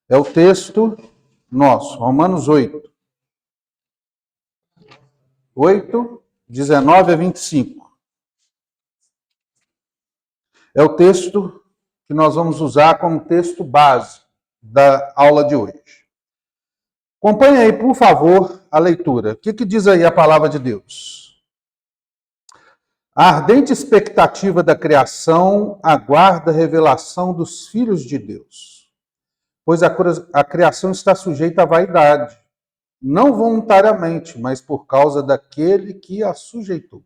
É o texto nosso, Romanos 8. 8, 19 a 25. É o texto que nós vamos usar como texto base da aula de hoje. Acompanhe aí, por favor, a leitura. O que diz aí a palavra de Deus? A ardente expectativa da criação aguarda a revelação dos filhos de Deus, pois a criação está sujeita à vaidade, não voluntariamente, mas por causa daquele que a sujeitou,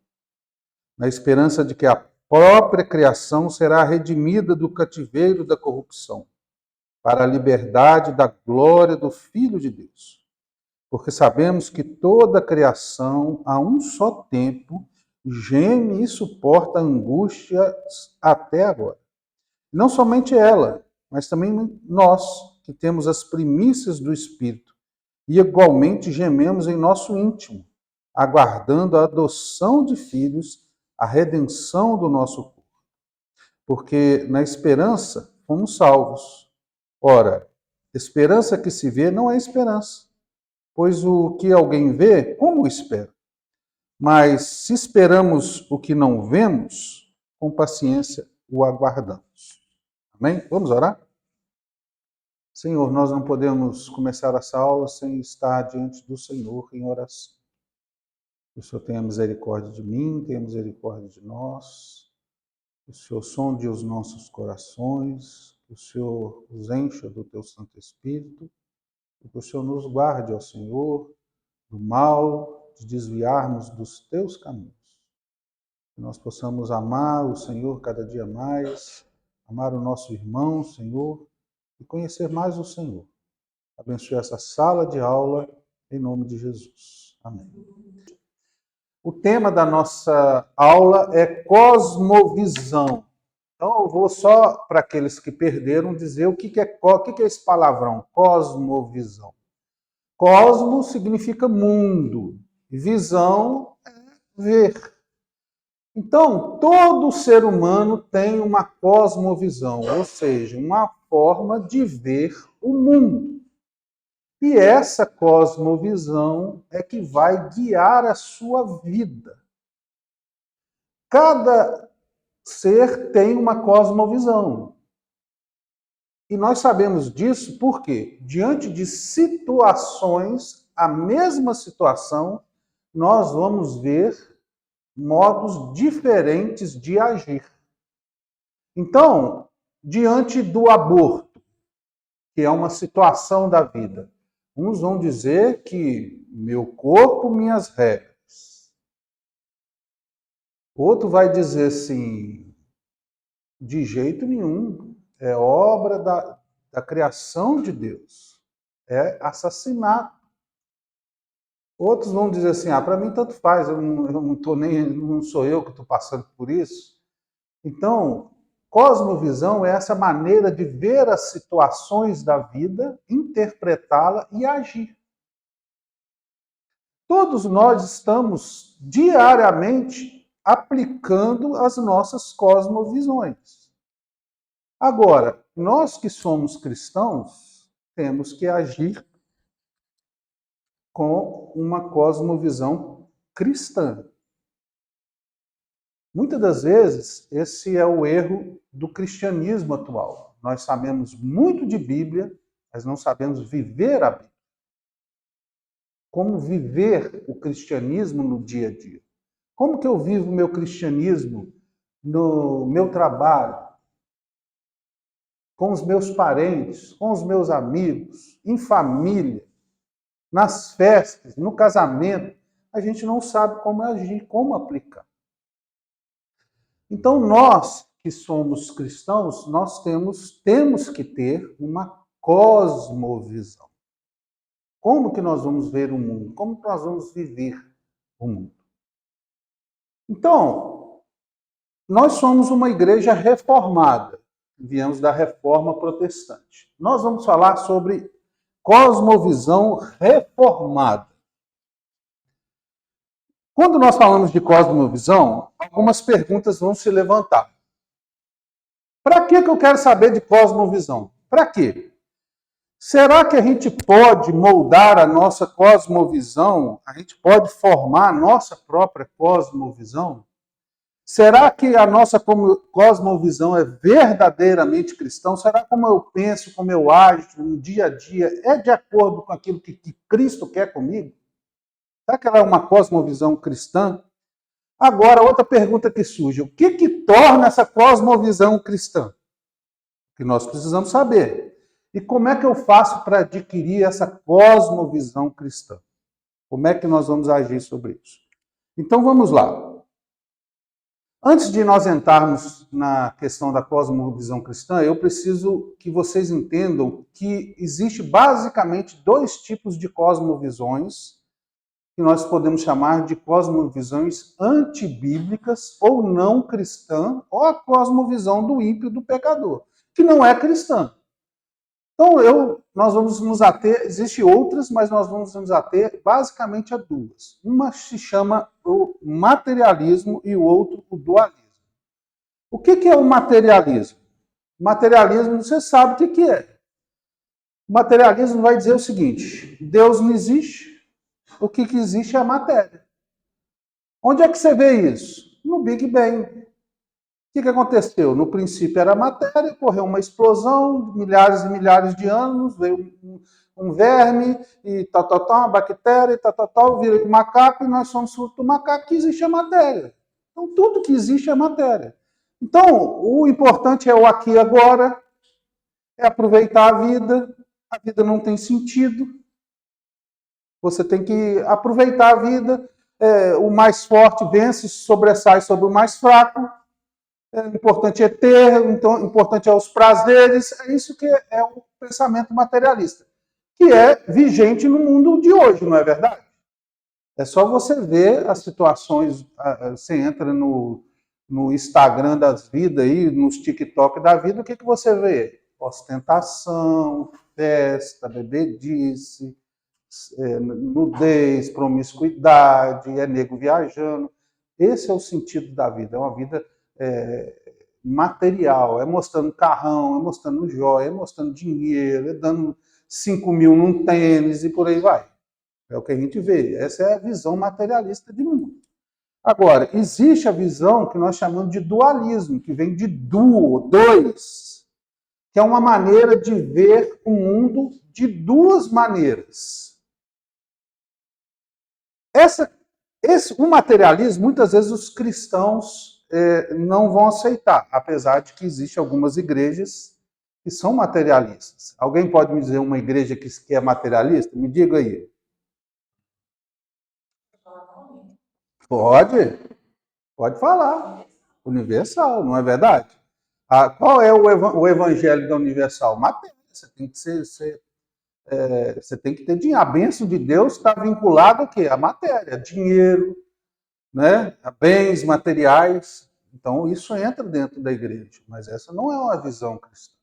na esperança de que a própria criação será redimida do cativeiro da corrupção, para a liberdade da glória do Filho de Deus. Porque sabemos que toda a criação, a um só tempo, geme e suporta angústias até agora. Não somente ela, mas também nós, que temos as primícias do Espírito, e igualmente gememos em nosso íntimo, aguardando a adoção de filhos, a redenção do nosso corpo. Porque na esperança fomos salvos. Ora, esperança que se vê não é esperança, pois o que alguém vê, como espera? Mas se esperamos o que não vemos, com paciência o aguardamos. Amém? Vamos orar? Senhor, nós não podemos começar essa aula sem estar diante do Senhor em oração. Que o Senhor tenha misericórdia de mim, tenha misericórdia de nós. Que o Senhor sonde os nossos corações, que o Senhor os encha do teu Santo Espírito, e que o Senhor nos guarde, ó Senhor, do mal, de desviarmos dos teus caminhos. Que nós possamos amar o Senhor cada dia mais, amar o nosso irmão, Senhor, e conhecer mais o Senhor. Abençoe essa sala de aula, em nome de Jesus. Amém. O tema da nossa aula é cosmovisão. Então, eu vou só, para aqueles que perderam, dizer o que é esse palavrão, cosmovisão. Cosmo significa mundo, e visão é ver. Então, todo ser humano tem uma cosmovisão, ou seja, uma forma de ver o mundo. E essa cosmovisão é que vai guiar a sua vida. Cada ser tem uma cosmovisão. E nós sabemos disso porque, diante de situações, a mesma situação, nós vamos ver modos diferentes de agir. Então, diante do aborto, que é uma situação da vida, uns vão dizer que meu corpo, minhas regras. Outro vai dizer assim, de jeito nenhum, é obra da criação de Deus, é assassinato. Outros vão dizer assim, para mim tanto faz, não sou eu que estou passando por isso. Então, cosmovisão é essa maneira de ver as situações da vida, interpretá-la e agir. Todos nós estamos diariamente aplicando as nossas cosmovisões. Agora, nós que somos cristãos, temos que agir com uma cosmovisão cristã. Muitas das vezes, esse é o erro do cristianismo atual. Nós sabemos muito de Bíblia, mas não sabemos viver a Bíblia. Como viver o cristianismo no dia a dia? Como que eu vivo o meu cristianismo no meu trabalho, com os meus parentes, com os meus amigos, em família, nas festas, no casamento? A gente não sabe como agir, como aplicar. Então, nós que somos cristãos, nós temos que ter uma cosmovisão. Como que nós vamos ver o mundo? Como que nós vamos viver o mundo? Então, nós somos uma igreja reformada. Viemos da reforma protestante. Nós vamos falar sobre cosmovisão reformada. Quando nós falamos de cosmovisão, algumas perguntas vão se levantar. Para que eu quero saber de cosmovisão? Para quê? Será que a gente pode moldar a nossa cosmovisão? A gente pode formar a nossa própria cosmovisão? Será que a nossa cosmovisão é verdadeiramente cristã? Será que como eu penso, como eu ajo no dia a dia, é de acordo com aquilo que Cristo quer comigo? Será que ela é uma cosmovisão cristã? Agora, outra pergunta que surge: o que torna essa cosmovisão cristã? Que nós precisamos saber. E como é que eu faço para adquirir essa cosmovisão cristã? Como é que nós vamos agir sobre isso? Então vamos lá. Antes de nós entrarmos na questão da cosmovisão cristã, eu preciso que vocês entendam que existe basicamente dois tipos de cosmovisões que nós podemos chamar de cosmovisões antibíblicas ou não cristã, ou a cosmovisão do ímpio, do pecador, que não é cristã. Então, nós vamos nos ater, existem outras, mas nós vamos nos ater basicamente a duas. Uma se chama o materialismo e o outro o dualismo. O que é o materialismo? O materialismo, você sabe o que é. O materialismo vai dizer o seguinte: Deus não existe, o que existe é a matéria. Onde é que você vê isso? No Big Bang. O que aconteceu? No princípio era matéria, ocorreu uma explosão, milhares e milhares de anos, veio um verme, e uma bactéria, e virou um macaco, e nós somos fruto do macaco, que existe a matéria. Então, tudo que existe é matéria. Então, o importante é o aqui e agora, é aproveitar a vida não tem sentido, você tem que aproveitar a vida, o mais forte vence, sobressai sobre o mais fraco, o importante é ter, então, o importante é os prazeres, é isso que é o pensamento materialista, que é vigente no mundo de hoje, não é verdade? É só você ver as situações, você entra no Instagram das vidas, aí, nos TikTok da vida, o que você vê? Ostentação, festa, bebedice, nudez, promiscuidade, é nego viajando. Esse é o sentido da vida, é uma vida material, é mostrando carrão, é mostrando joia, é mostrando dinheiro, é dando 5 mil num tênis e por aí vai. É o que a gente vê. Essa é a visão materialista de mundo. Agora, existe a visão que nós chamamos de dualismo, que vem de duo, dois, que é uma maneira de ver o mundo de duas maneiras. O materialismo, muitas vezes os cristãos não vão aceitar, apesar de que existem algumas igrejas que são materialistas. Alguém pode me dizer uma igreja que é materialista? Me diga aí. Pode falar. Universal, não é verdade? Qual é o evangelho da Universal? Matéria. Você tem que você tem que ter dinheiro. A bênção de Deus está vinculada a quê? A matéria, dinheiro, né? A bens materiais. Então, isso entra dentro da igreja, mas essa não é uma visão cristã.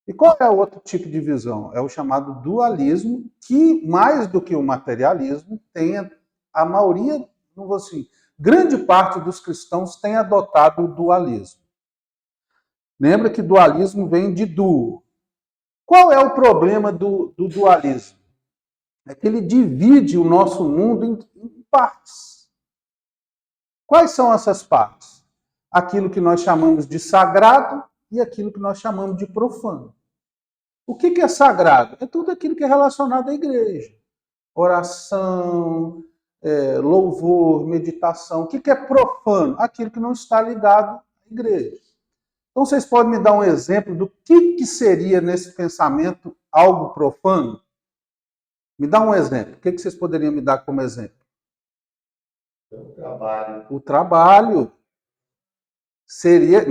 E qual é o outro tipo de visão? É o chamado dualismo, que, mais do que o materialismo, tem a maioria, não vou assim, grande parte dos cristãos tem adotado o dualismo. Lembra que dualismo vem de duo. Qual é o problema do dualismo? É que ele divide o nosso mundo em partes. Quais são essas partes? Aquilo que nós chamamos de sagrado e aquilo que nós chamamos de profano. O que é sagrado? É tudo aquilo que é relacionado à igreja. Oração, louvor, meditação. O que é profano? Aquilo que não está ligado à igreja. Então, vocês podem me dar um exemplo do que seria nesse pensamento algo profano? Me dá um exemplo. O que vocês poderiam me dar como exemplo? O trabalho. O trabalho seria,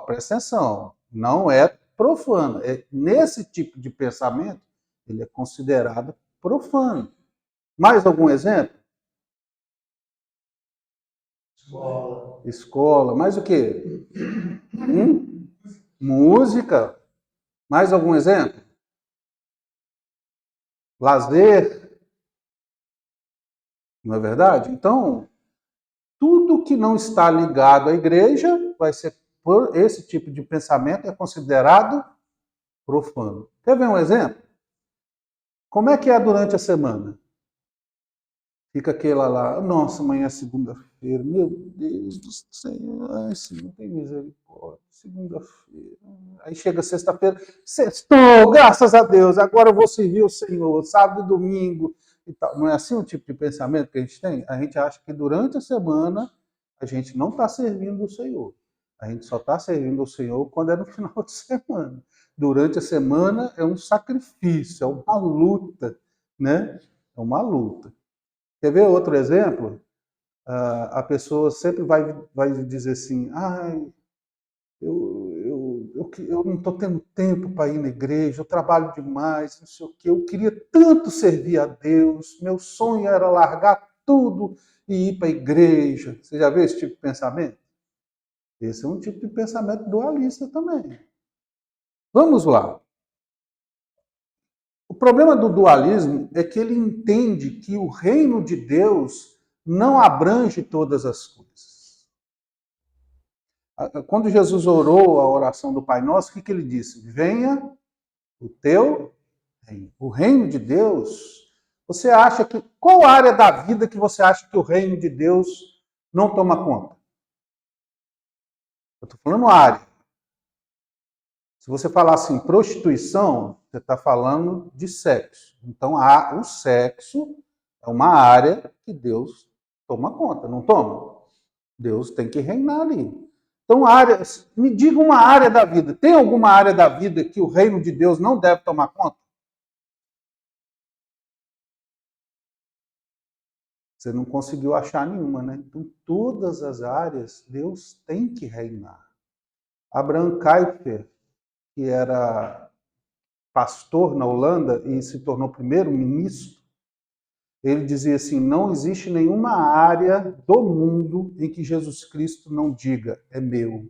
presta atenção, não é profano. Nesse tipo de pensamento, ele é considerado profano. Mais algum exemplo? Escola. Mais o quê? Música. Mais algum exemplo? Lazer. Não é verdade? Então, tudo que não está ligado à igreja vai ser, por esse tipo de pensamento, é considerado profano. Quer ver um exemplo? Como é que é durante a semana? Fica aquela lá, nossa, amanhã é segunda-feira, meu Deus do céu, ai, Senhor, tem misericórdia, segunda-feira. Aí chega sexta-feira, sextou, graças a Deus, agora eu vou servir o Senhor, sábado e domingo e tal. Não é assim o tipo de pensamento que a gente tem? A gente acha que durante a semana a gente não está servindo o Senhor. A gente só está servindo o Senhor quando é no final de semana. Durante a semana é um sacrifício, é uma luta, né? É uma luta. Quer ver outro exemplo? A pessoa sempre vai dizer assim, ai, eu não estou tendo tempo para ir na igreja, eu trabalho demais, não sei o quê, eu queria tanto servir a Deus, meu sonho era largar tudo e ir para a igreja. Você já viu esse tipo de pensamento? Esse é um tipo de pensamento dualista também. Vamos lá. O problema do dualismo é que ele entende que o reino de Deus não abrange todas as coisas. Quando Jesus orou a oração do Pai Nosso, o que ele disse? Venha o teu reino. O reino de Deus, você acha que... Qual área da vida que você acha que o reino de Deus não toma conta? Eu estou falando área. Se você falar assim, prostituição, você está falando de sexo. Então, o sexo é uma área que Deus toma conta, não toma? Deus tem que reinar ali. Então, me diga uma área da vida. Tem alguma área da vida que o reino de Deus não deve tomar conta? Você não conseguiu achar nenhuma, né? Então, todas as áreas, Deus tem que reinar. Abraham Kuyper, que era pastor na Holanda e se tornou primeiro-ministro, ele dizia assim, não existe nenhuma área do mundo em que Jesus Cristo não diga, é meu.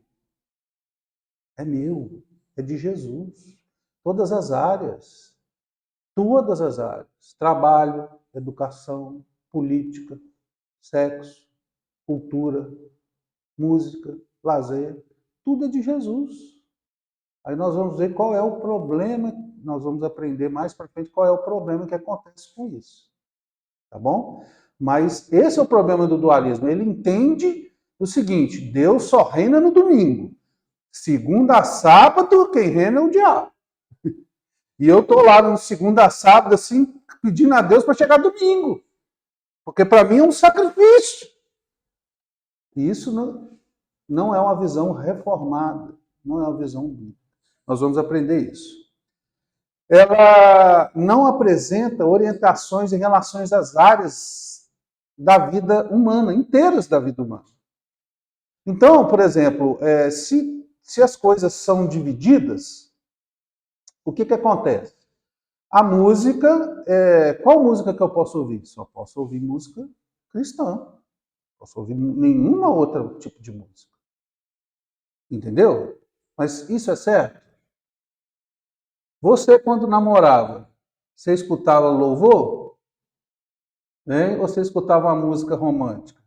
É meu, é de Jesus. Todas as áreas. Todas as áreas. Trabalho, educação, política, sexo, cultura, música, lazer. Tudo é de Jesus. Aí nós vamos ver qual é o problema, nós vamos aprender mais para frente qual é o problema que acontece com isso. Tá bom? Mas esse é o problema do dualismo. Ele entende o seguinte, Deus só reina no domingo. Segunda a sábado, quem reina é o diabo. E eu tô lá no segunda a sábado, assim, pedindo a Deus para chegar domingo. Porque para mim é um sacrifício. E isso não é uma visão reformada, não é uma visão bíblica. Nós vamos aprender isso. Ela não apresenta orientações em relação às áreas da vida humana, inteiras da vida humana. Então, por exemplo, se as coisas são divididas, o que acontece? A música, qual música que eu posso ouvir? Só posso ouvir música cristã. Não posso ouvir nenhuma outra tipo de música. Entendeu? Mas isso é certo? Você, quando namorava, você escutava louvor? Ou você escutava uma música romântica?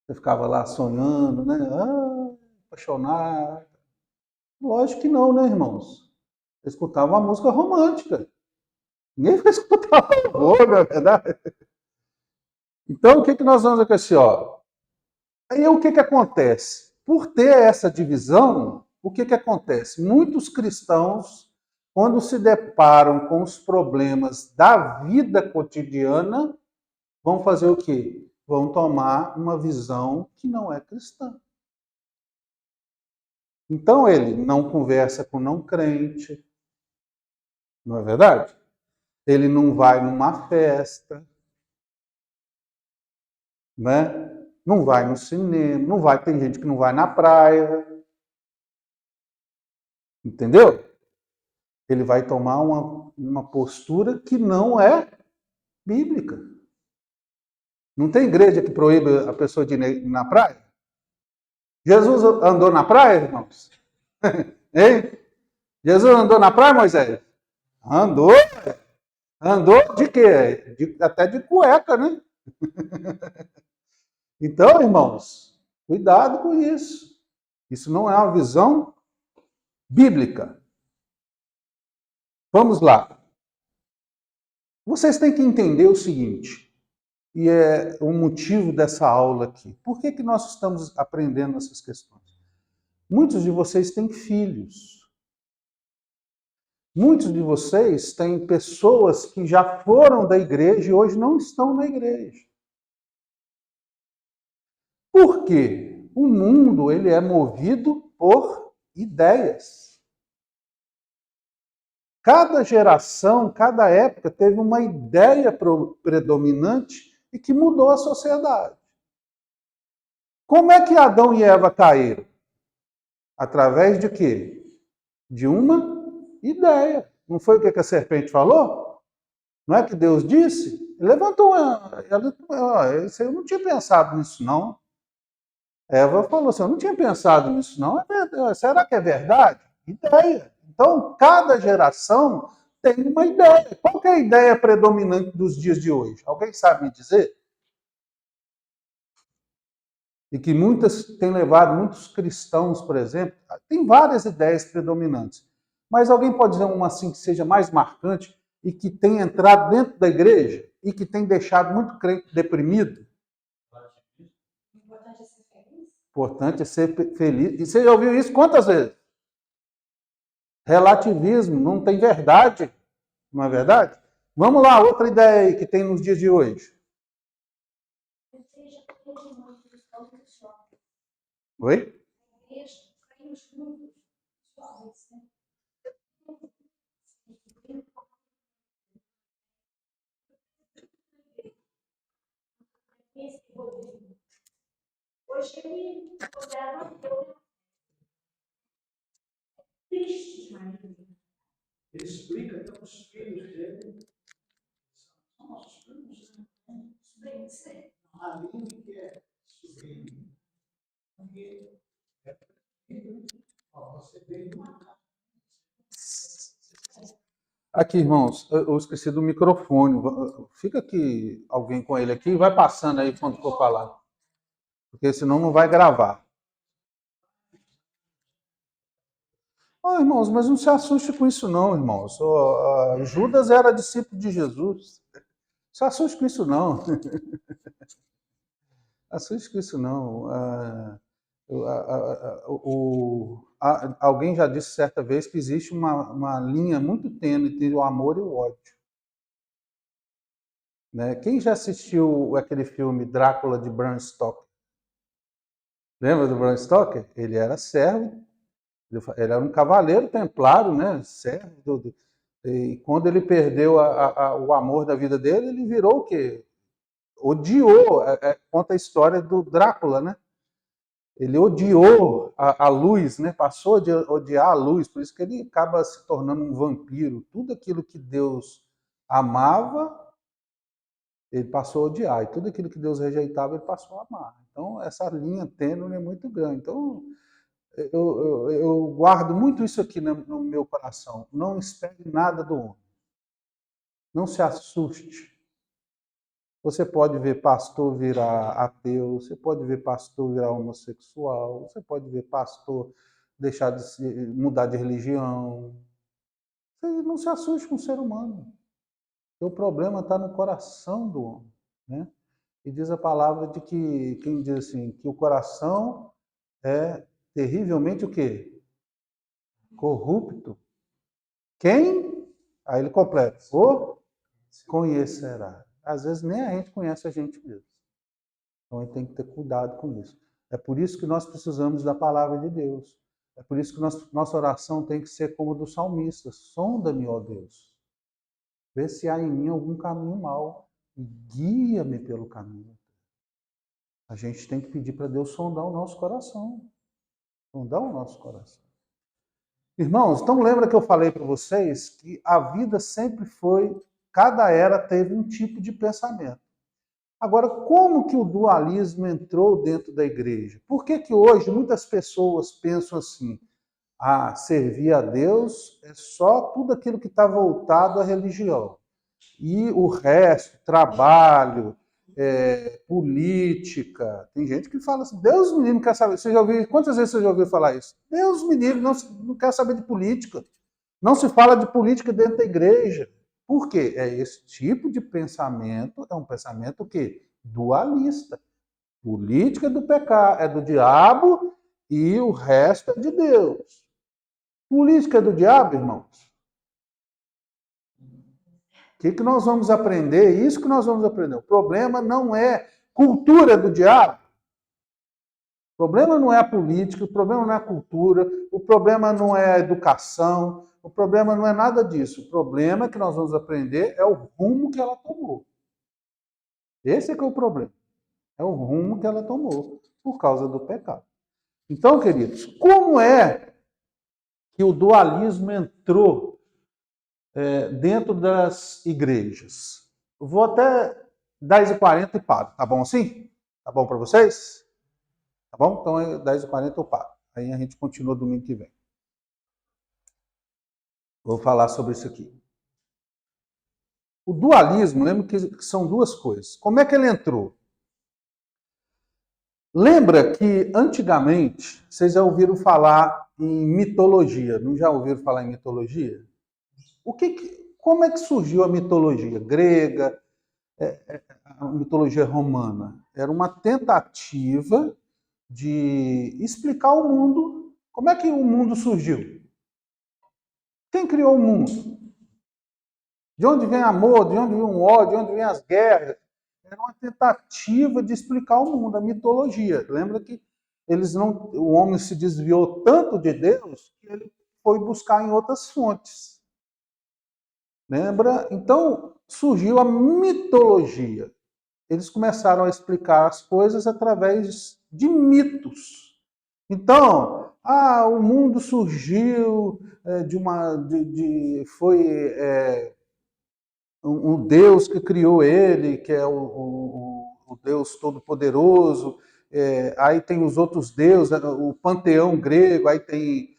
Você ficava lá sonhando, né? Apaixonado. Lógico que não, né, irmãos? Você escutava uma música romântica. Ninguém vai escutar louvor, não é verdade? Então, o que nós vamos aqui assim, ó? Aí o que acontece? Por ter essa divisão, o que acontece? Muitos cristãos, quando se deparam com os problemas da vida cotidiana, vão fazer o quê? Vão tomar uma visão que não é cristã. Então ele não conversa com não crente, não é verdade? Ele não vai numa festa, né? Não vai no cinema, não vai, tem gente que não vai na praia. Entendeu? Ele vai tomar uma postura que não é bíblica. Não tem igreja que proíbe a pessoa de ir na praia? Jesus andou na praia, irmãos? Hein? Jesus andou na praia, Moisés? Andou. Andou de quê? Até de cueca, né? Então, irmãos, cuidado com isso. Isso não é uma visão bíblica. Vamos lá. Vocês têm que entender o seguinte, e é o motivo dessa aula aqui. Por que que nós estamos aprendendo essas questões? Muitos de vocês têm filhos. Muitos de vocês têm pessoas que já foram da igreja e hoje não estão na igreja. Por quê? O mundo ele é movido por ideias. Cada geração, cada época teve uma ideia predominante e que mudou a sociedade. Como é que Adão e Eva caíram? Através de quê? De uma ideia. Não foi o que a serpente falou? Não é que Deus disse? Ele levantou isso eu não tinha pensado nisso, não. Eva falou assim, eu não tinha pensado nisso, não. Será que é verdade? Ideia. Então, cada geração tem uma ideia. Qual que é a ideia predominante dos dias de hoje? Alguém sabe me dizer? E que muitas têm levado, muitos cristãos, por exemplo, tem várias ideias predominantes. Mas alguém pode dizer uma assim que seja mais marcante e que tem entrado dentro da igreja e que tem deixado muito crente deprimido? Importante é ser feliz. E você já ouviu isso quantas vezes? Relativismo, não tem verdade, não é verdade? Vamos lá, outra ideia aí que tem nos dias de hoje. Oi? Hoje ele considera triste, Ele explica que os filhos dele são nossos filhos. A Aline que é sobrinho. Você veio de uma casa. Aqui, irmãos, eu esqueci do microfone. Fica aqui alguém com ele aqui e vai passando aí quando for falar. Porque senão não vai gravar. Irmãos, mas não se assuste com isso não, irmãos. Judas era discípulo de Jesus. Não se assuste com isso não. Assuste com isso não. Alguém já disse certa vez que existe uma linha muito tênue entre o amor e o ódio. Né? Quem já assistiu aquele filme Drácula de Bram Stoker? Lembra do Bram Stoker? Ele era servo, ele era um cavaleiro templário, né? Servo. E quando ele perdeu o amor da vida dele, ele virou o quê? Odiou. Conta a história do Drácula, né? Ele odiou a luz, né? Passou a odiar a luz, por isso que ele acaba se tornando um vampiro. Tudo aquilo que Deus amava, ele passou a odiar. E tudo aquilo que Deus rejeitava, ele passou a amar. Então, essa linha tênue é muito grande. Então, eu guardo muito isso aqui no meu coração. Não espere nada do homem. Não se assuste. Você pode ver pastor virar ateu, você pode ver pastor virar homossexual, você pode ver pastor deixar de mudar de religião. Você não se assuste com o ser humano. O problema está no coração do homem, né? E diz a palavra de que, quem diz assim, que o coração é terrivelmente o quê? Corrupto. Quem? Aí ele completa. O conhecerá. Às vezes nem a gente conhece a gente mesmo. Então a gente tem que ter cuidado com isso. É por isso que nós precisamos da palavra de Deus. É por isso que nossa oração tem que ser como a do salmista. Sonda-me, ó Deus. Vê se há em mim algum caminho mau e guia-me pelo caminho. A gente tem que pedir para Deus sondar o nosso coração. Sondar o nosso coração. Irmãos, então lembra que eu falei para vocês que a vida sempre foi, cada era teve um tipo de pensamento. Agora, como que o dualismo entrou dentro da igreja? Por que que hoje muitas pessoas pensam assim, servir a Deus é só tudo aquilo que está voltado à religião. E o resto, trabalho, política, tem gente que fala assim, Deus me livre, não quer saber. Quantas vezes você já ouviu falar isso? Deus me livre, não quer saber de política. Não se fala de política dentro da igreja. Por quê? Esse tipo de pensamento é um pensamento que dualista. Política do pecado é do diabo e o resto é de Deus. Política é do diabo, irmãos? O que nós vamos aprender? Isso que nós vamos aprender. O problema não é cultura do diabo. O problema não é a política, o problema não é a cultura, o problema não é a educação, o problema não é nada disso. O problema que nós vamos aprender é o rumo que ela tomou. Esse é que é o problema. É o rumo que ela tomou por causa do pecado. Então, queridos, como é que o dualismo entrou dentro das igrejas? Eu vou até 10h40 e paro. Tá bom assim? Tá bom para vocês? Tá bom? Então, 10h40 eu paro. Aí a gente continua domingo que vem. Vou falar sobre isso aqui. O dualismo, lembra que são duas coisas. Como é que ele entrou? Lembra que antigamente vocês já ouviram falar em mitologia? Não já ouviram falar em mitologia? Como é que surgiu a mitologia grega, a mitologia romana? Era uma tentativa de explicar o mundo. Como é que o mundo surgiu? Quem criou o mundo? De onde vem amor? De onde vem o ódio? De onde vem as guerras? Era uma tentativa de explicar o mundo, a mitologia. Lembra que o homem se desviou tanto de Deus que ele foi buscar em outras fontes. Lembra? Então surgiu a mitologia. Eles começaram a explicar as coisas através de mitos. Então, o mundo surgiu foi um Deus que criou ele, que é o Deus Todo-Poderoso. Aí tem os outros deuses, o panteão grego, aí tem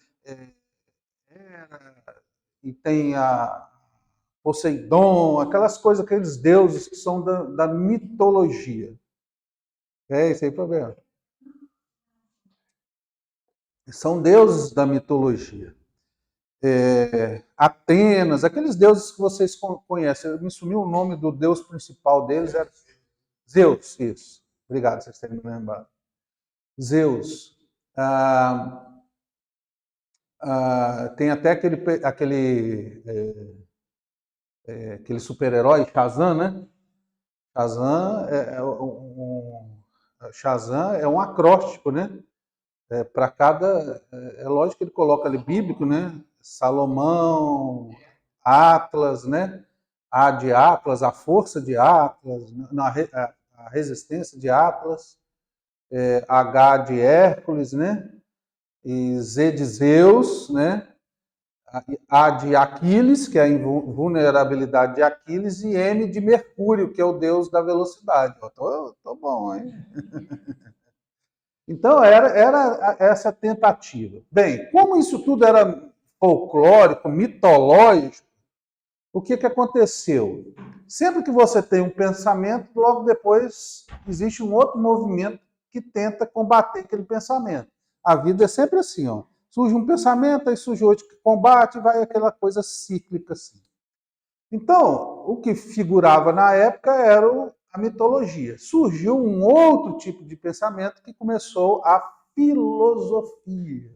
e tem a Poseidon, aquelas coisas, aqueles deuses que são da mitologia. Isso aí para ver. São deuses da mitologia. Atenas, aqueles deuses que vocês conhecem. Me sumiu o nome do deus principal deles, era Zeus, isso. Obrigado, vocês terem me lembrado. Zeus. Tem até aquele super-herói, Shazam, né? Shazam é um acróstico, né? Para cada... É lógico que ele coloca ali bíblico, né? Salomão, Atlas, né? A de Atlas, a força de Atlas, a resistência de Atlas, H de Hércules, né? E Z de Zeus, né? A de Aquiles, que é a invulnerabilidade de Aquiles, e M de Mercúrio, que é o deus da velocidade. Tô bom, hein? Então, era essa tentativa. Bem, como isso tudo era folclórico, mitológico, o que aconteceu? Sempre que você tem um pensamento, logo depois existe um outro movimento que tenta combater aquele pensamento. A vida é sempre assim, ó. Surge um pensamento, aí surge outro que combate, vai aquela coisa cíclica assim. Então, o que figurava na época era a mitologia. Surgiu um outro tipo de pensamento que começou a filosofia.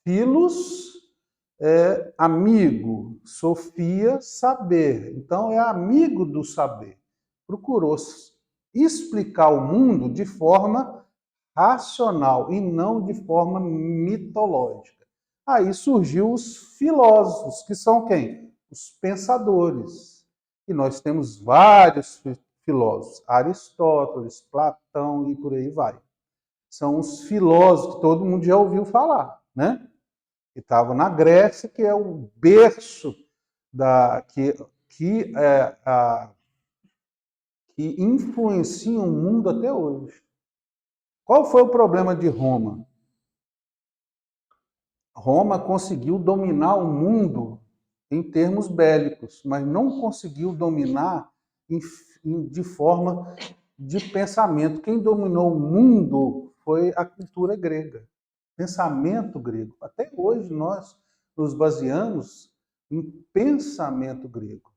Filos é amigo, Sofia, saber. Então, é amigo do saber. Procurou explicar o mundo de forma racional e não de forma mitológica. Aí surgiu os filósofos, que são quem? Os pensadores. E nós temos vários filósofos, Aristóteles, Platão e por aí vai. São os filósofos que todo mundo já ouviu falar, né? Que estavam na Grécia, que é o berço que influencia o mundo até hoje. Qual foi o problema de Roma? Roma conseguiu dominar o mundo em termos bélicos, mas não conseguiu dominar de forma de pensamento. Quem dominou o mundo foi a cultura grega, pensamento grego. Até hoje nós nos baseamos em pensamento grego.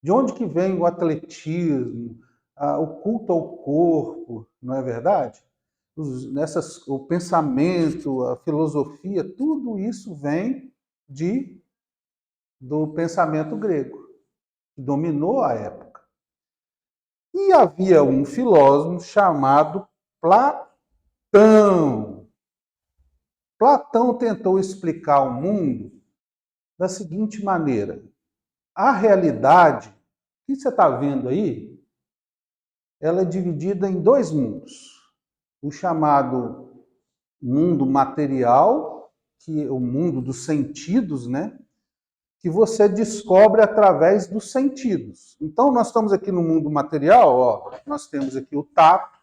De onde que vem o atletismo, o culto ao corpo, não é verdade? O pensamento, a filosofia, tudo isso vem do pensamento grego, que dominou a época. E havia um filósofo chamado Platão. Platão tentou explicar o mundo da seguinte maneira: a realidade que você está vendo aí, ela é dividida em dois mundos. O chamado mundo material, que é o mundo dos sentidos, né? Que você descobre através dos sentidos. Então, nós estamos aqui no mundo material, ó, nós temos aqui o tato,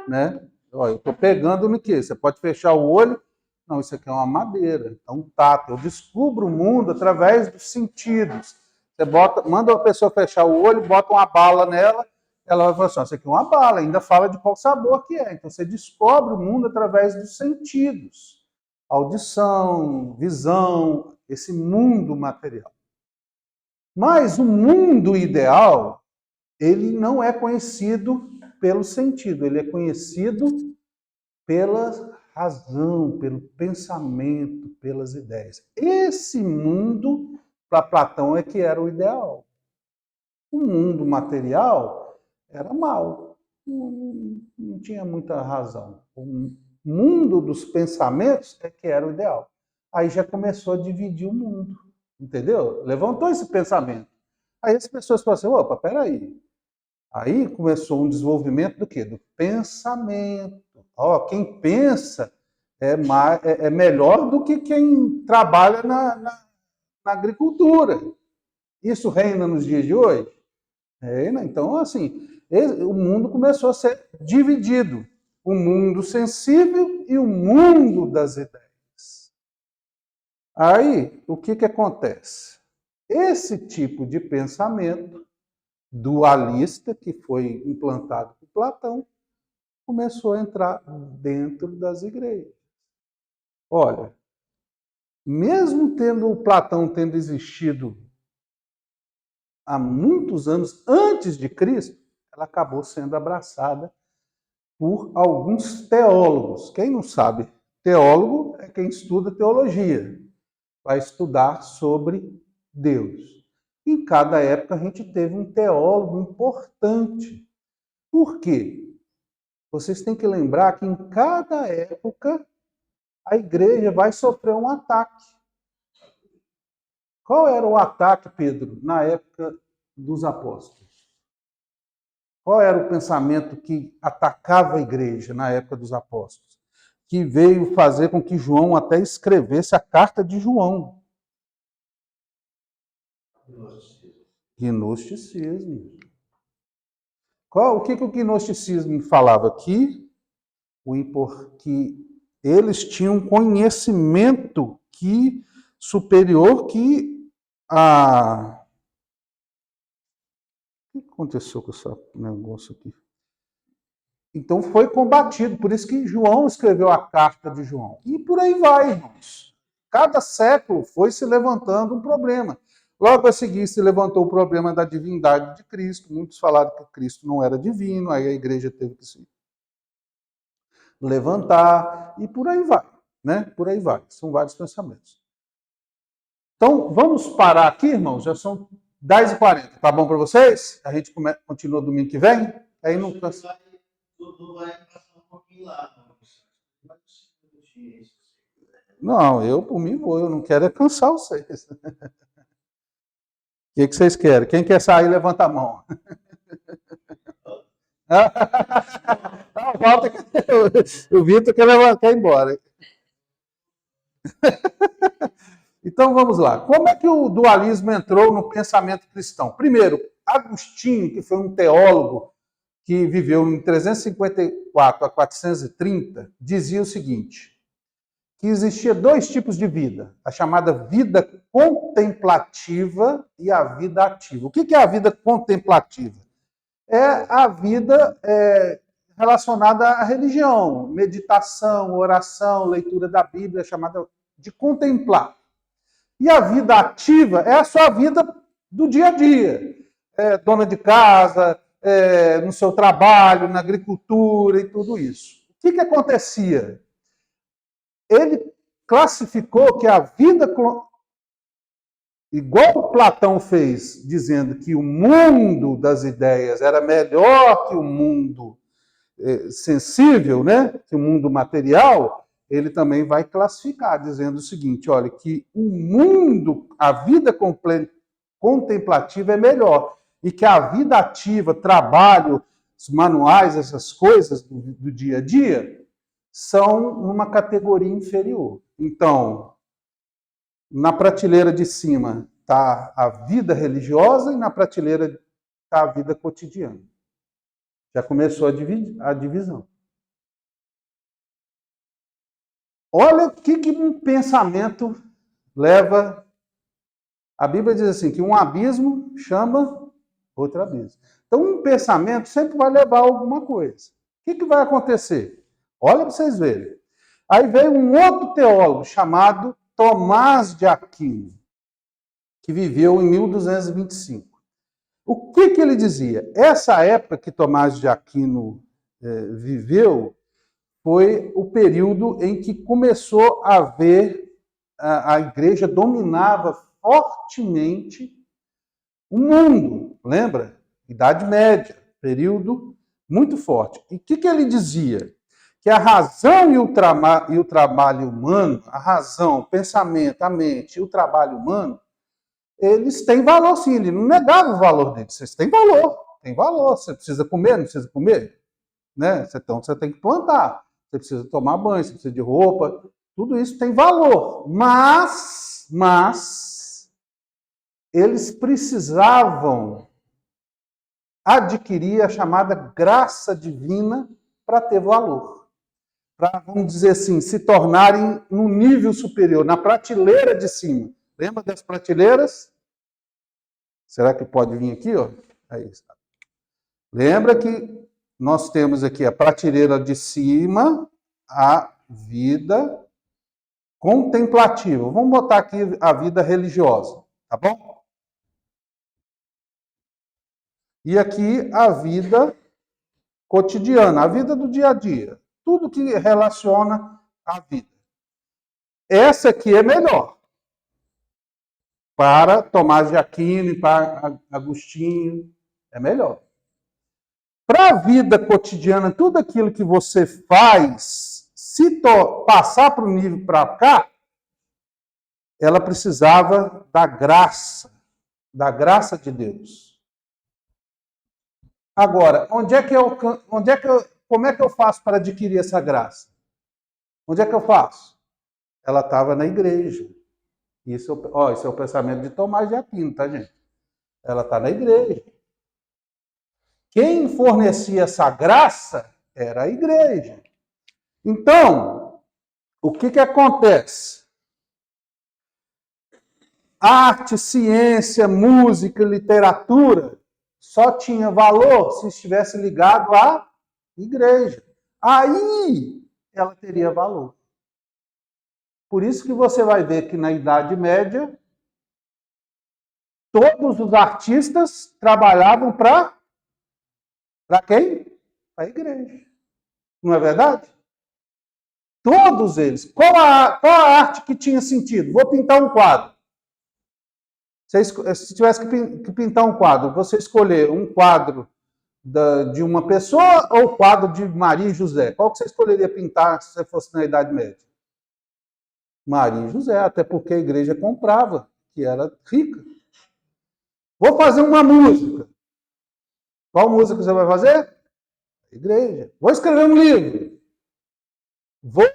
né? Ó, eu estou pegando no quê? Você pode fechar o olho. Não, isso aqui é uma madeira. Então, tato. Eu descubro o mundo através dos sentidos. Você manda a pessoa fechar o olho, bota uma bala nela, ela vai falar assim, isso aqui é uma bala, ainda fala de qual sabor que é. Então, você descobre o mundo através dos sentidos. Audição, visão, esse mundo material. Mas o mundo ideal, ele não é conhecido pelo sentido, ele é conhecido pela razão, pelo pensamento, pelas ideias. Esse mundo, para Platão, é que era o ideal. O mundo material era mau, não tinha muita razão. O mundo dos pensamentos é que era o ideal. Aí já começou a dividir o mundo, entendeu? Levantou esse pensamento. Aí as pessoas falaram assim, opa, peraí. Aí começou um desenvolvimento do quê? Do pensamento. Ó, quem pensa é melhor do que quem trabalha na agricultura. Isso reina nos dias de hoje? Reina. Então, assim, o mundo começou a ser dividido. O mundo sensível e o mundo das ideias. Aí, o que acontece? Esse tipo de pensamento dualista, que foi implantado por Platão, começou a entrar dentro das igrejas. Olha, mesmo tendo Platão tendo existido há muitos anos antes de Cristo, ela acabou sendo abraçada por alguns teólogos. Quem não sabe, teólogo é quem estuda teologia, vai estudar sobre Deus. Em cada época a gente teve um teólogo importante. Por quê? Vocês têm que lembrar que em cada época a igreja vai sofrer um ataque. Qual era o ataque, Pedro, na época dos apóstolos? Qual era o pensamento que atacava a igreja na época dos apóstolos? Que veio fazer com que João até escrevesse a carta de João. Gnosticismo. O que o gnosticismo falava? Que eles tinham conhecimento superior que a... O que aconteceu com esse negócio aqui? Então foi combatido, por isso que João escreveu a carta de João. E por aí vai, irmãos. Cada século foi se levantando um problema. Logo a seguir se levantou o problema da divindade de Cristo. Muitos falaram que Cristo não era divino, aí a igreja teve que se levantar, e por aí vai, né? Por aí vai. São vários pensamentos. Então, vamos parar aqui, irmãos? Já são 10h40. Tá bom para vocês? A gente continua domingo que vem? Aí não cansa. Tudo vai passar um pouquinho lá. Não, eu por mim vou, eu não quero é cansar vocês. O que vocês querem? Quem quer sair, levanta a mão. Volta, o Vitor quer ir embora. Então vamos lá. Como é que o dualismo entrou no pensamento cristão? Primeiro, Agostinho, que foi um teólogo que viveu em 354 a 430, dizia o seguinte, que existia dois tipos de vida, a chamada vida contemplativa e a vida ativa. O que é a vida contemplativa? É a vida relacionada à religião, meditação, oração, leitura da Bíblia, chamada de contemplar. E a vida ativa é a sua vida do dia a dia. Dona de casa, no seu trabalho, na agricultura e tudo isso. O que acontecia? Ele classificou que a vida, igual Platão fez, dizendo que o mundo das ideias era melhor que o mundo sensível, né? Que o mundo material, ele também vai classificar, dizendo o seguinte, olha, que o mundo, a vida contemplativa é melhor, e que a vida ativa, trabalho, os manuais, essas coisas do dia a dia, são numa categoria inferior. Então, na prateleira de cima está a vida religiosa e na prateleira está a vida cotidiana. Já começou a divisão. Olha o que um pensamento leva. A Bíblia diz assim, que um abismo chama outro abismo. Então, um pensamento sempre vai levar a alguma coisa. O que vai acontecer? Olha para vocês verem. Aí veio um outro teólogo chamado Tomás de Aquino, que viveu em 1225. O que ele dizia? Essa época que Tomás de Aquino viveu foi o período em que começou a haver, a igreja dominava fortemente o mundo, lembra? Idade Média, período muito forte. E o que ele dizia? Que a razão e o trabalho humano, a razão, o pensamento, a mente e o trabalho humano, eles têm valor sim, ele não negava o valor deles, vocês têm valor, tem valor, você precisa comer, não precisa comer, né? Então você tem que plantar, você precisa tomar banho, você precisa de roupa, tudo isso tem valor, mas eles precisavam adquirir a chamada graça divina para ter valor, para, vamos dizer assim, se tornarem num nível superior, na prateleira de cima. Lembra das prateleiras? Será que pode vir aqui? Ó? Aí está. Lembra que nós temos aqui a prateleira de cima, a vida contemplativa. Vamos botar aqui a vida religiosa, tá bom? E aqui a vida cotidiana, a vida do dia a dia. Tudo que relaciona a vida. Essa aqui é melhor. Para Tomás de Aquino e para Agostinho, é melhor. Para a vida cotidiana, tudo aquilo que você faz, se passar para o nível para cá, ela precisava da graça de Deus. Agora, como é que eu faço para adquirir essa graça? Onde é que eu faço? Ela estava na igreja. Isso é o pensamento de Tomás de Aquino, tá, gente? Ela está na igreja. Quem fornecia essa graça era a igreja. Então, o que acontece? Arte, ciência, música, literatura só tinha valor se estivesse ligado à igreja. Aí ela teria valor. Por isso que você vai ver que na Idade Média todos os artistas trabalhavam para quem? Para a igreja. Não é verdade? Todos eles. Qual a arte que tinha sentido? Vou pintar um quadro. Se tivesse que pintar um quadro, você escolher um quadro de uma pessoa ou o quadro de Maria e José? Qual que você escolheria pintar se você fosse na Idade Média? Maria e José, até porque a igreja comprava, que era rica. Vou fazer uma música. Qual música você vai fazer? Igreja. Vou escrever um livro. Vou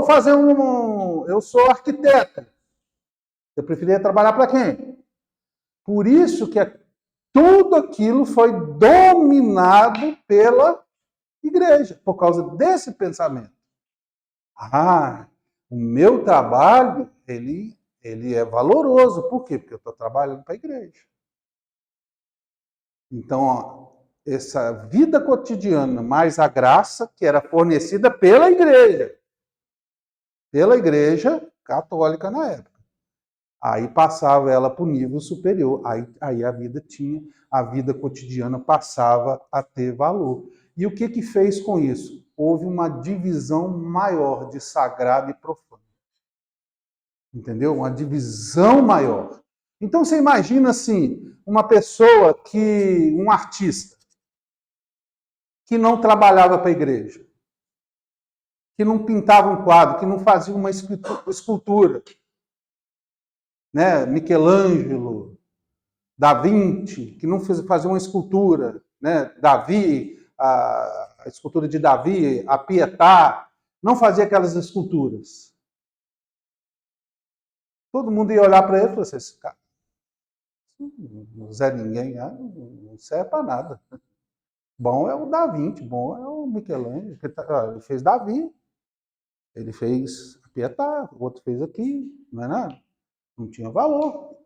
fazer Eu sou arquiteto. Você preferia trabalhar para quem? Por isso que tudo aquilo foi dominado pela igreja, por causa desse pensamento. O meu trabalho, ele é valoroso. Por quê? Porque eu estou trabalhando para a igreja. Então, essa vida cotidiana, mais a graça que era fornecida pela igreja católica na época. Aí passava ela para o nível superior, aí a vida cotidiana passava a ter valor. E o que fez com isso? Houve uma divisão maior de sagrado e profano. Entendeu? Uma divisão maior. Então você imagina assim, uma pessoa um artista, que não trabalhava para a igreja, que não pintava um quadro, que não fazia uma escultura, né? Michelangelo, Da Vinci, que não fazia uma escultura, né? Davi, a escultura de Davi, a Pietà, não fazia aquelas esculturas. Todo mundo ia olhar para ele e falar assim, esse cara, não Zé Ninguém, não serve para nada. Bom é o Da Vinci, bom é o Michelangelo, ele fez Davi, ele fez a Pietà, o outro fez aqui, não é nada? Não tinha valor.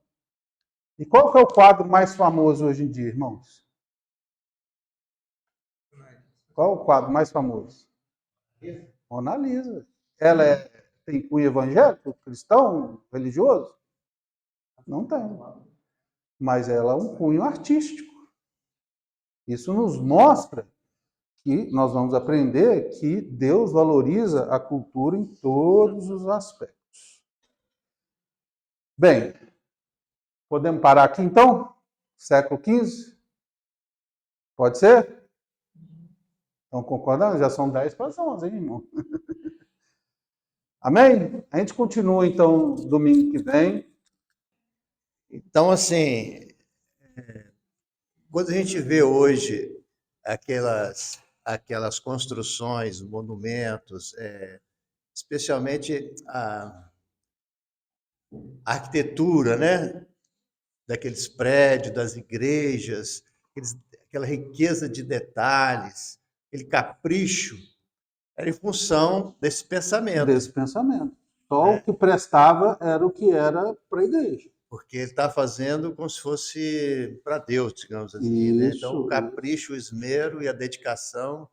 E qual que é o quadro mais famoso hoje em dia, irmãos? Qual é o quadro mais famoso? Mona Lisa. Ela tem cunho evangélico, cristão, religioso? Não tem. Mas ela é um cunho artístico. Isso nos mostra que nós vamos aprender que Deus valoriza a cultura em todos os aspectos. Bem, podemos parar aqui então? Século XV? Pode ser? Estão concordando? Já são 10 para as 11, hein, irmão? Amém? A gente continua então domingo que vem. Então, assim, quando a gente vê hoje aquelas construções, monumentos, especialmente a arquitetura, né, daqueles prédios, das igrejas, aquela riqueza de detalhes, aquele capricho, era em função desse pensamento. Desse pensamento. Só o que prestava era o que era para a igreja. Porque ele está fazendo como se fosse para Deus, digamos assim. Né? Então, o capricho, o esmero e a dedicação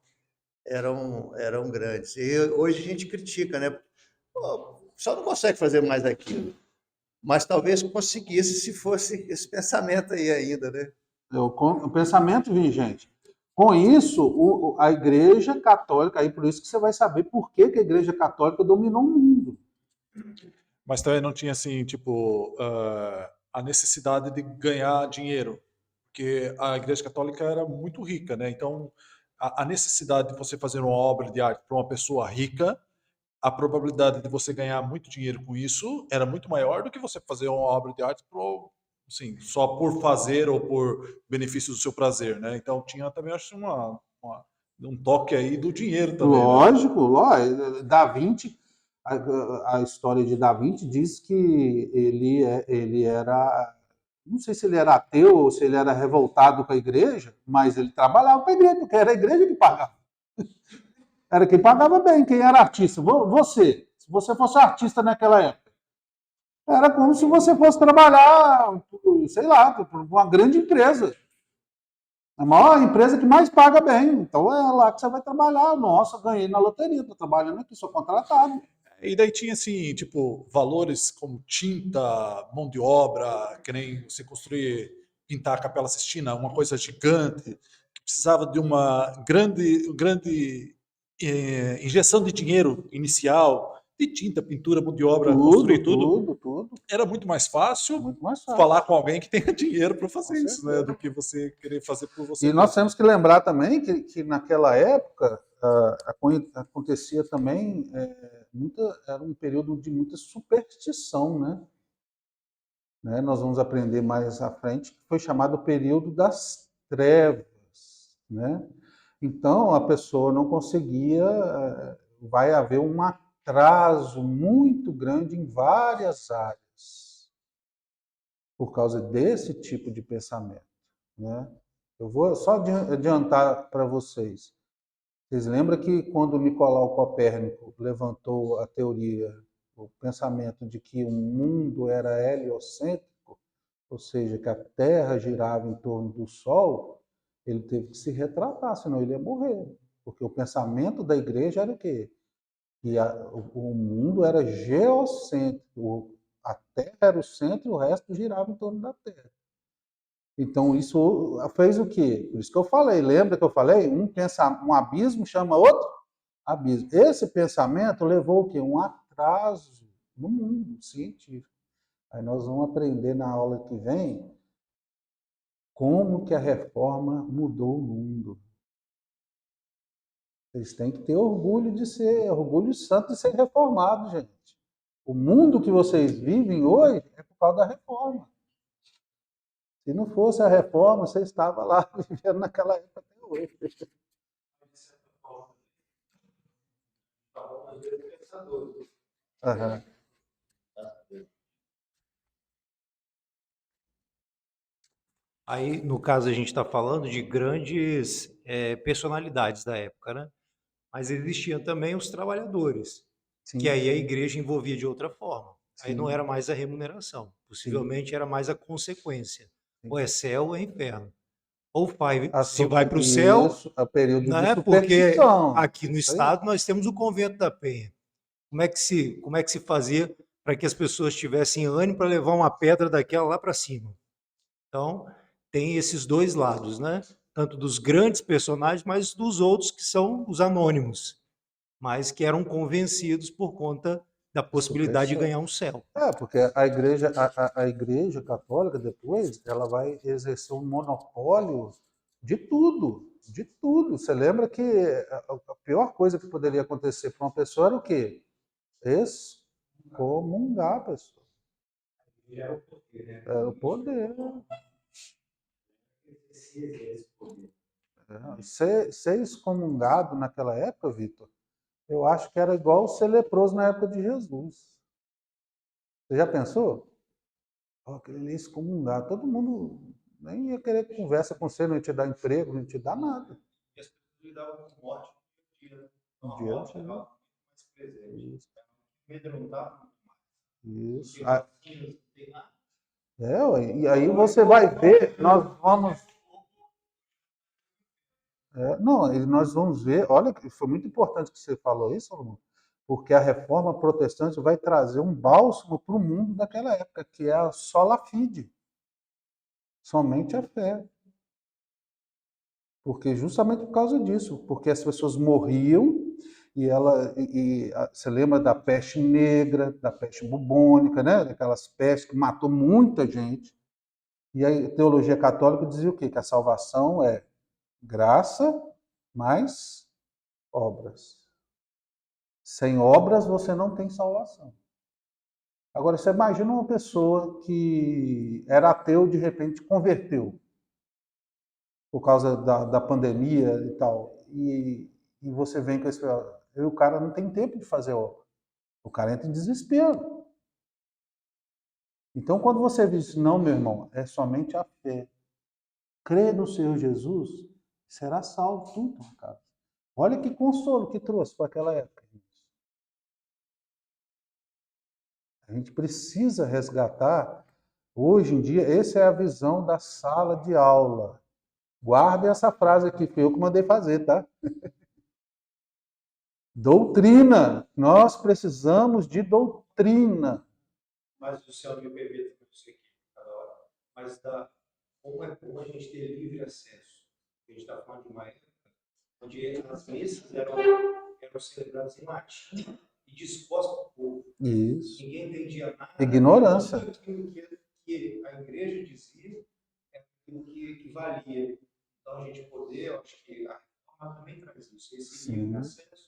eram grandes. E hoje a gente critica, né? Pô, só não consegue fazer mais aquilo. Mas talvez conseguisse se fosse esse pensamento aí ainda, né? O pensamento vigente. Com isso, a Igreja Católica, aí por isso que você vai saber por que a Igreja Católica dominou o mundo. Mas também não tinha, assim, tipo, a necessidade de ganhar dinheiro. Porque a Igreja Católica era muito rica, né? Então, a necessidade de você fazer uma obra de arte para uma pessoa rica, a probabilidade de você ganhar muito dinheiro com isso era muito maior do que você fazer uma obra de arte assim, só por fazer ou por benefício do seu prazer, né? Então, tinha também, acho, um toque aí do dinheiro também. Lógico, né? Da Vinci, a história de Da Vinci diz que ele era, não sei se ele era ateu ou se ele era revoltado com a igreja, mas ele trabalhava para a igreja, porque era a igreja que pagava. Era quem pagava bem, quem era artista. Você, se você fosse artista naquela época, era como se você fosse trabalhar, sei lá, por uma grande empresa. A maior empresa que mais paga bem. Então é lá que você vai trabalhar. Nossa, ganhei na loteria, estou trabalhando aqui, sou contratado. E daí tinha, assim, tipo, valores como tinta, mão de obra, que nem você construir, pintar a Capela Sistina, uma coisa gigante, que precisava de uma grande injeção de dinheiro inicial, de tinta, pintura, mão de obra, construir tudo. Tudo. Era muito mais fácil Muito mais fácil. falar com alguém que tenha dinheiro para fazer Com isso, né? certeza. Do que você querer fazer por você E mesmo. nós temos que lembrar também que naquela época acontecia também, era um período de muita superstição, né? Nós vamos aprender mais à frente, que foi chamado período das trevas, né? Então, a pessoa não conseguia, vai haver um atraso muito grande em várias áreas, por causa desse tipo de pensamento, né? Eu vou só adiantar para vocês. Vocês lembram que quando Nicolau Copérnico levantou a teoria, o pensamento de que o mundo era heliocêntrico, ou seja, que a Terra girava em torno do Sol, ele teve que se retratar, senão ele ia morrer. Porque o pensamento da igreja era o quê? Que o mundo era geocêntrico, A Terra era o centro e o resto girava em torno da Terra. Então, isso fez o quê? Por isso que eu falei, lembra que eu falei? Um abismo chama outro abismo. Esse pensamento levou o quê? Um atraso no mundo científico. Aí nós vamos aprender na aula que vem como que a reforma mudou o mundo. Vocês têm que ter orgulho santo de ser reformado, gente. O mundo que vocês vivem hoje é por causa da reforma. Se não fosse a reforma, você estava lá vivendo naquela época até hoje. Uhum. Aí, no caso, a gente está falando de grandes personalidades da época, né? Mas existiam também os trabalhadores, Sim, que aí a igreja envolvia de outra forma. Aí não sim, era mais a remuneração, possivelmente era mais a consequência. sim. Ou é céu ou é inferno. Ou se Isso, vai para o céu, é o período de né? Porque superstição. aqui no Isso aí. estado nós temos o Convento da Penha. Como é que se fazia para que as pessoas tivessem ânimo para levar uma pedra daquela lá para cima? Então, tem esses dois lados, né? Tanto dos grandes personagens, mas dos outros que são os anônimos, mas que eram convencidos por conta da possibilidade de Superstição. ganhar um céu. Porque a igreja católica depois, ela vai exercer um monopólio de tudo, de tudo. Você lembra que a pior coisa que poderia acontecer para uma pessoa era o quê? Excomungar a pessoa. Era o poder. Ser excomungado naquela época, Vitor, eu acho que era igual ser leproso na época de Jesus. Você já pensou? Aquele excomungado. Todo mundo nem ia querer conversa com você, não ia te dar emprego, não ia te dar nada. E as pessoas lidavam com morte no dia. Um A dia morte antes, era né? algo mais presente. Amedrontar, Isso. porque vacinas não tem nada. E aí você vai ver, nós vamos. Nós vamos ver, olha, foi muito importante que você falou isso, Salomão, porque a reforma protestante vai trazer um bálsamo para o mundo daquela época, que é a sola fide, somente a fé. Porque justamente por causa disso, porque as pessoas morriam você lembra da peste negra, da peste bubônica, né? Daquelas pestes que matou muita gente. E a teologia católica dizia o quê? Que a salvação é graça mais obras. Sem obras você não tem salvação. Agora, você imagina uma pessoa que era ateu, de repente converteu, por causa da pandemia e tal, e você vem com esse... E o cara não tem tempo de fazer obra. O cara entra em desespero. Então, quando você diz, não, meu irmão, é somente a fé. Crê no Senhor Jesus, será salvo tudo, cara. Olha que consolo que trouxe para aquela época. A gente precisa resgatar, hoje em dia, essa é a visão da sala de aula. Guarde essa frase aqui, foi eu que mandei fazer, tá? Doutrina. Nós precisamos de doutrina. Mas o céu me permite que você aqui cada hora. Mas como é bom a gente ter livre acesso. A gente está falando de uma época onde as missas eram celebradas em latim e dispostas para o povo. Isso. Ninguém entendia nada. Ignorância. Aquilo que a igreja dizia é aquilo que valia. Então, a gente poder, eu acho que a reforma também traz isso, esse livre acesso.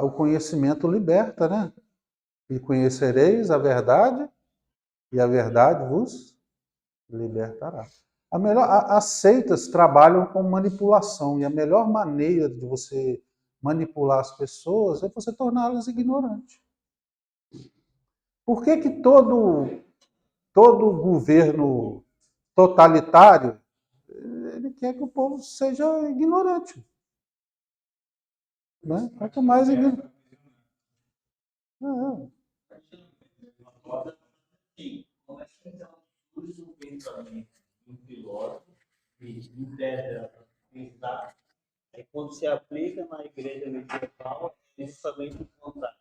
O conhecimento liberta, né? E conhecereis a verdade, e a verdade vos libertará. As seitas trabalham com manipulação, e a melhor maneira de você manipular as pessoas é você torná-las ignorantes. Por que que todo governo totalitário ele quer que o povo seja ignorante? Né? Quanto mais ignorante. Começa então, surge um pensamento, um filósofo, e ideia para pensar. Aí quando se aplica na igreja medieval, é justamente o contrário.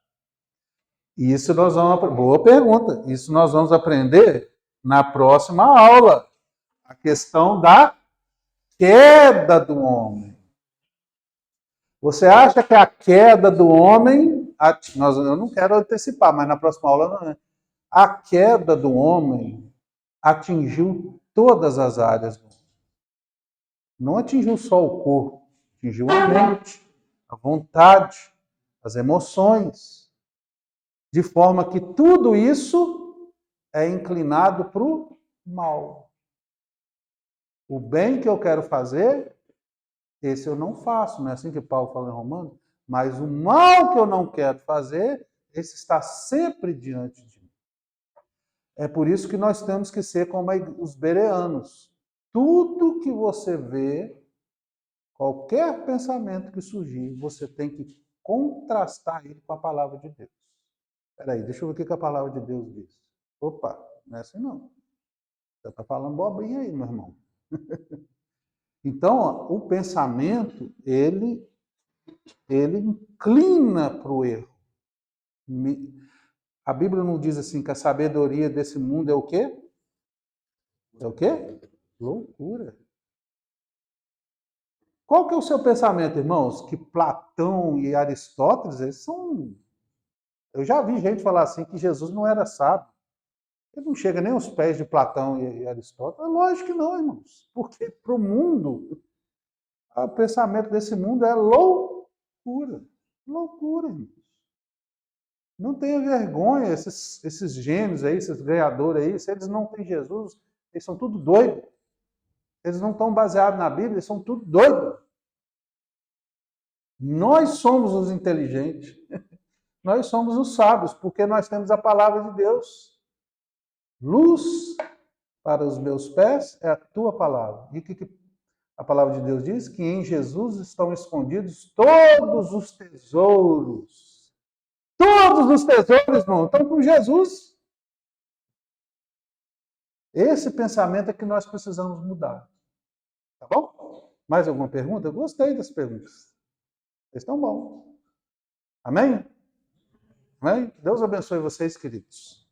Isso nós vamos. Boa pergunta. Isso nós vamos aprender na próxima aula. A questão da queda do homem. Você acha que a queda do homem. Eu não quero antecipar, mas na próxima aula não é. A queda do homem atingiu todas as áreas do homem. Não atingiu só o corpo, atingiu a mente, a vontade, as emoções. De forma que tudo isso é inclinado para o mal. O bem que eu quero fazer, esse eu não faço, não é assim que Paulo fala em Romanos? Mas o mal que eu não quero fazer, esse está sempre diante de mim. É por isso que nós temos que ser como os bereanos. Tudo que você vê, qualquer pensamento que surgir, você tem que contrastar ele com a palavra de Deus. Espera aí, deixa eu ver o que a palavra de Deus diz. Opa, não é assim não. Você está falando bobinha aí, meu irmão. Então, ó, o pensamento, ele inclina para o erro. A Bíblia não diz assim que a sabedoria desse mundo é o quê? É o quê? Loucura. Qual que é o seu pensamento, irmãos? Que Platão e Aristóteles, eles são... Eu já vi gente falar assim que Jesus não era sábio. Ele não chega nem aos pés de Platão e Aristóteles. Lógico que não, irmãos. Porque para o mundo, o pensamento desse mundo é loucura. Loucura, irmãos. Não tenha vergonha, esses gênios aí, esses ganhadores aí, se eles não têm Jesus, eles são tudo doidos. Eles não estão baseados na Bíblia, eles são tudo doidos. Nós somos os inteligentes. Nós somos os sábios, porque nós temos a palavra de Deus. Luz para os meus pés é a tua palavra. E o que a palavra de Deus diz? Que em Jesus estão escondidos todos os tesouros. Todos os tesouros, irmão, estão com Jesus. Esse pensamento é que nós precisamos mudar. Tá bom? Mais alguma pergunta? Eu gostei das perguntas. Vocês estão bons. Amém? Amém? Deus abençoe vocês, queridos.